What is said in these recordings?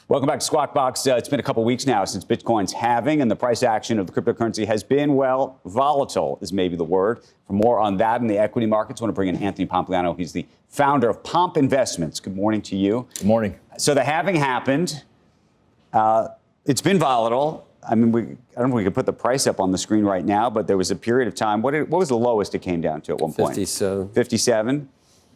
Welcome back to Squawk Box. It's been a couple weeks now since Bitcoin's halving, and the price action of the cryptocurrency has been, well, volatile is maybe the word. For more on that in the equity markets, I want to bring in Anthony Pompliano. He's the founder of Pomp Investments. Good morning to you. Good morning. So the halving happened. It's been volatile. I mean, I don't know if we could put the price up on the screen right now, but there was a period of time. What was the lowest it came down to at one point? 57. 57.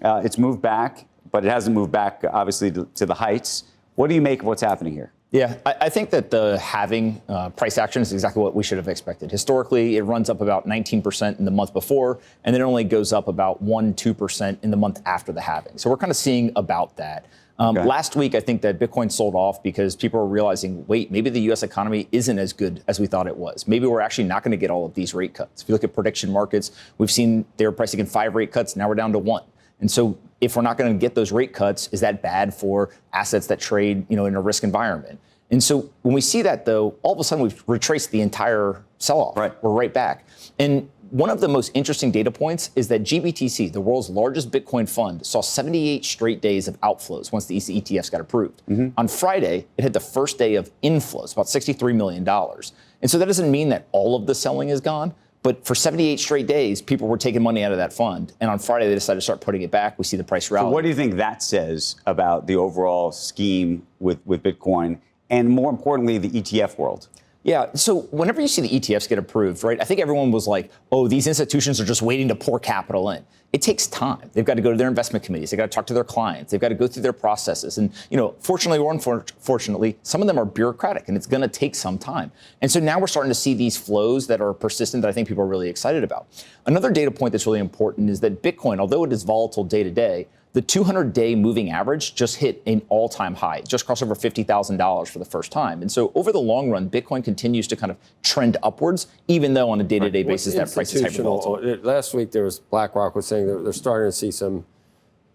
It's moved back, but it hasn't moved back, obviously, to the heights. What do you make of what's happening here? Yeah, I think that the halving price action is exactly what we should have expected. Historically, it runs up about 19% in the month before, and then it only goes up about 1-2% in the month after the halving. So we're kind of seeing about that. Okay. Last week, I think that Bitcoin sold off because people are realizing, wait, maybe the U.S. economy isn't as good as we thought it was. Maybe we're actually not going to get all of these rate cuts. If you look at prediction markets, we've seen they were pricing in 5 rate cuts. Now we're down to 1. And so if we're not going to get those rate cuts, is that bad for assets that trade, in a risk environment? And so when we see that, though, all of a sudden we've retraced the entire sell-off. Right. We're right back. And one of the most interesting data points is that GBTC, the world's largest Bitcoin fund, saw 78 straight days of outflows once the ETFs got approved. Mm-hmm. On Friday, it had the first day of inflows, about $63 million. And so that doesn't mean that all of the selling is gone. But for 78 straight days, people were taking money out of that fund. And on Friday, they decided to start putting it back. We see the price rally. So what do you think that says about the overall scheme with Bitcoin and, more importantly, the ETF world? Yeah, so whenever you see the ETFs get approved, right, I think everyone was like, oh, these institutions are just waiting to pour capital in. It takes time. They've got to go to their investment committees. They've got to talk to their clients. They've got to go through their processes. And, fortunately or unfortunately, some of them are bureaucratic, and it's going to take some time. And so now we're starting to see these flows that are persistent that I think people are really excited about. Another data point that's really important is that Bitcoin, although it is volatile day to day, the 200-day moving average just hit an all-time high, just crossed over $50,000 for the first time. And so over the long run, Bitcoin continues to kind of trend upwards, even though on a day-to-day basis that price is hyper volatile. Last week, BlackRock was saying that they're starting to see some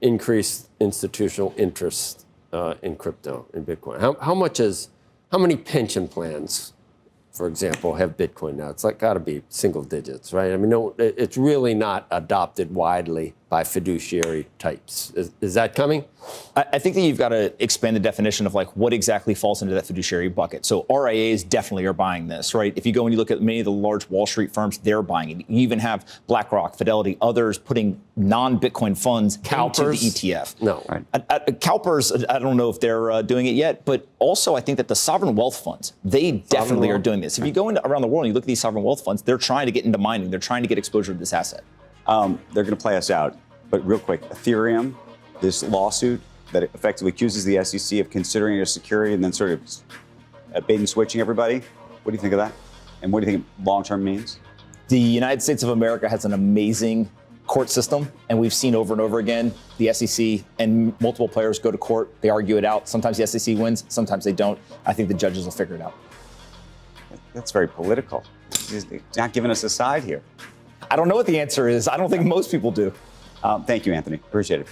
increased institutional interest in crypto, in Bitcoin. How many pension plans, for example, have Bitcoin now? It's got to be single digits, right? I mean, no, it's really not adopted widely by fiduciary types. Is that coming? I think that you've got to expand the definition of what exactly falls into that fiduciary bucket. So RIAs definitely are buying this, right? If you go and you look at many of the large Wall Street firms, they're buying it. You even have BlackRock, Fidelity, others putting non-Bitcoin funds into the ETF. No. Right. CalPERS, I don't know if they're doing it yet, but also I think that the sovereign wealth funds, they definitely are doing this. If you go around the world and you look at these sovereign wealth funds, they're trying to get into mining. They're trying to get exposure to this asset. They're going to play us out. But real quick, Ethereum, this lawsuit that effectively accuses the SEC of considering it a security and then sort of bait and switching everybody. What do you think of that? And what do you think long-term means? The United States of America has an amazing court system, and we've seen over and over again the SEC and multiple players go to court. They argue it out. Sometimes the SEC wins, sometimes they don't. I think the judges will figure it out. That's very political. He's not giving us a side here. I don't know what the answer is. I don't think most people do. Thank you, Anthony. Appreciate it.